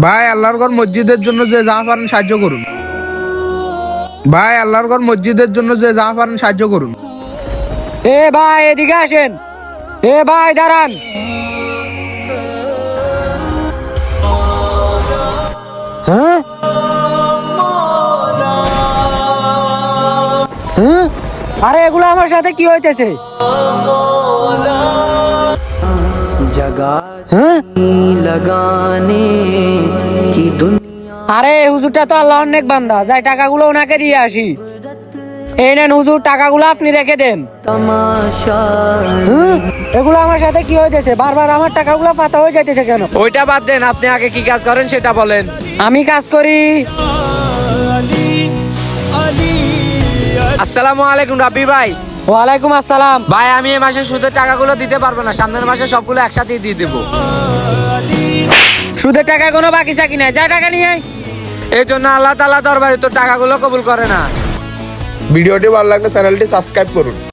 ভাই আল্লাহর ঘর মসজিদের জন্য যে যা পারেন সাহায্য করুন। ভাই আল্লাহর ঘর মসজিদের জন্য যে যা পারেন সাহায্য করুন। এ ভাই এদিকে আসেন। এ ভাই দাঁড়ান। হ্যাঁ হ্যাঁ? আরে এগুলো আমার সাথে কি হইতেছে? হ্যাঁ? আরে হুজুরটা তো আল্লাহর নেক বান্দা, যাই টাকাগুলো ওনাকে দিয়ে আসি। এই নেন হুজুর, টাকাগুলো আপনি রেখে দেন। হ্যাঁ? এগুলো আমার সাথে কি হইতেছে? বারবার আমার টাকাগুলো পাতা হয়ে যাইতেছে কেন? ওইটা বাদ দেন, আপনি আগে কি কাজ করেন সেটা বলেন। আমি কাজ করি। আসসালামু আলাইকুম রাব্বি ভাই। ওয়ালাইকুম আসসালাম। ভাই আমি এই মাসে সুদের টাকাগুলো দিতে পারবো না, সামনের মাসে সবগুলো একসাথেই দিয়ে দেবো। সুদের টাকা কোনো বাকি চাকি নাই, যা টাকা নিয়ে আয়। এই জন্য আল্লাহ তাআলা দরবারে তো টাকাগুলো কবুল করে না। ভিডিওটি ভালো লাগলে চ্যানেলটি সাবস্ক্রাইব করুন।